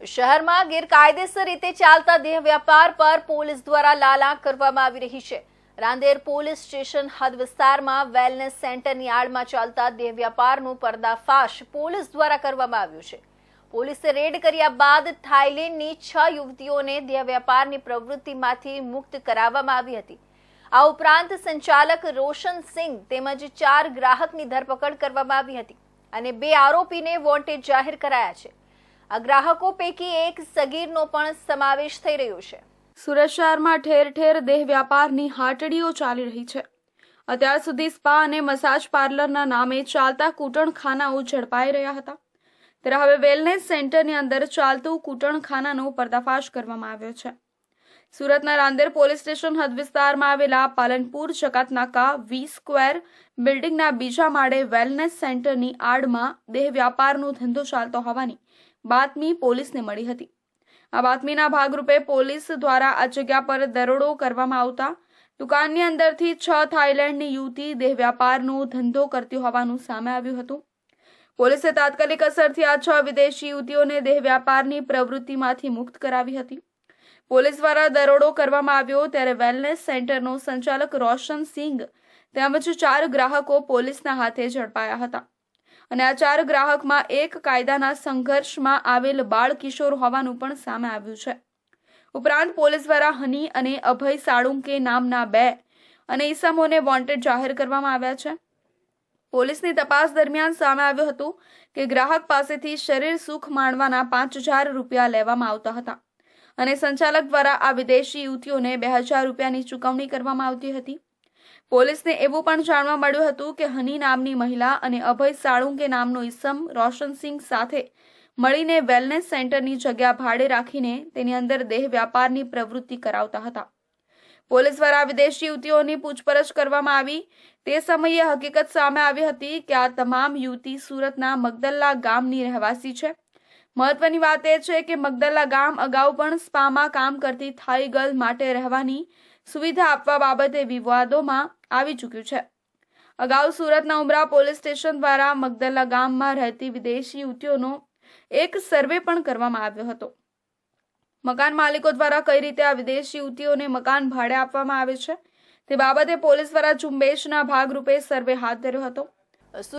શહેરમાં ગેરકાયદેસર રીતે ચાલતા દેહ વ્યાપાર પર પોલીસ દ્વારા લાલાંક કરવામાં આવી રહી છે। રાંદેર પોલીસ સ્ટેશન હદ વિસ્તારમાં વેલનેસ સેન્ટરની આડમાં ચાલતા દેહ વ્યાપારનું પર્દાફાશ પોલીસ દ્વારા કરવામાં આવ્યું છે। પોલીસે રેડ કર્યા બાદ થાઈલેન્ડની 6 યુવતીઓને દેહ વ્યાપારની પ્રવૃત્તિમાંથી મુક્ત કરાવવામાં આવી હતી। આ ઉપરાંત સંચાલક રોશન સિંહ તેમજ 4 ગ્રાહકની ધરપકડ કરવામાં આવી હતી અને 2 આરોપીને વોન્ટેડ જાહેર કરાયા છે। આ ગ્રાહકો પૈકી એક સગીરનો પણ સમાવેશ થઈ રહ્યો છે। સુરત શહેરમાં ઠેર ઠેર દેહ વ્યાપારની હાટડીઓ ચાલી રહી છે। અત્યાર સુધી સ્પા અને મસાજ પાર્લરના નામે ચાલતા કૂટણખાનાઓ ઝડપાઈ રહ્યા હતા, ત્યારે હવે વેલનેસ સેન્ટરની અંદર ચાલતું કૂટણખાનાનો પર્દાફાશ કરવામાં આવ્યો છે। સુરતના રાંદેર પોલીસ સ્ટેશન હદ વિસ્તારમાં આવેલા પાલનપુર ચકાતનાકા 20 સ્ક્વેર બિલ્ડિંગના બીજા માળે વેલનેસ સેન્ટરની આડમાં દેહ વ્યાપારનો ધંધો ચાલતો હોવાની બાતમી પોલીસને મળી હતી। આ બાતમીના ભાગરૂપે પોલીસ દ્વારા આ જગ્યા પર દરોડો કરવામાં આવતા દુકાનની અંદરથી 6 થાઈલેન્ડની યુવતી દેહ વ્યાપારનો ધંધો કરતી હોવાનું સામે આવ્યું હતું। પોલીસે તાત્કાલિક અસરથી આ 6 વિદેશી યુવતીઓને દેહ વ્યાપારની પ્રવૃત્તિમાંથી મુક્ત કરાવી હતી। પોલીસ દ્વારા દરોડો કરવામાં આવ્યો ત્યારે વેલનેસ સેન્ટરનો સંચાલક રોશન સિંહ તેમજ 4 ગ્રાહકો પોલીસના હાથે ઝડપાયા હતા અને આ 4 ગ્રાહકમાં એક કાયદાના સંઘર્ષમાં આવેલ બાળ કિશોર હોવાનું પણ સામે આવ્યું છે। ઉપરાંત પોલીસ દ્વારા હની અને અભય સાળુંકે નામના 2 અને ઈસમોને વોન્ટેડ જાહેર કરવામાં આવ્યા છે। પોલીસની તપાસ દરમિયાન સામે આવ્યું હતું કે ગ્રાહક પાસેથી શરીર સુખ માણવાના 5000 રૂપિયા લેવામાં આવતા હતા અને સંચાલક દ્વારા આ વિદેશી યુવતીઓને 2000 રૂપિયાની ચૂકવણી કરવામાં આવતી હતી। પોલીસને એવું પણ જાણવા મળ્યું હતું કે હની નામની મહિલા અને અભય સાળુંકે નામનો ઈસમ રોશનસિંહ સાથે મળીને વેલનેસ સેન્ટરની જગ્યા ભાડે રાખીને તેની અંદર દેહ વ્યાપારની પ્રવૃત્તિ કરાવતા હતા। પોલીસ દ્વારા વિદેશી યુવતીઓની પૂછપરછ કરવામાં આવી તે સમયે હકીકત સામે આવી હતી કે આ તમામ યુવતી સુરતના મગદલ્લા ગામની રહેવાસી છે। મહત્વની વાત એ છે કે મગદલ્લા ગામ અગાઉ પણ સ્પામાં કામ કરતી થાઈ ગર્લ માટે રહેવાની સુવિધા આપવા બાબતે વિવાદોમાં આવી ચૂક્યું છે। અગાઉ સુરતના ઉમરા પોલીસ સ્ટેશન દ્વારા મગદલ્લા ગામમાં રહેતી વિદેશી યુવતીઓનો એક સર્વે પણ કરવામાં આવ્યો હતો। મકાન માલિકો દ્વારા કઈ રીતે આ વિદેશી યુવતીઓને મકાન ભાડે આપવામાં આવે છે તે બાબતે પોલીસ દ્વારા ઝુંબેશના ભાગરૂપે સર્વે હાથ ધર્યો હતો।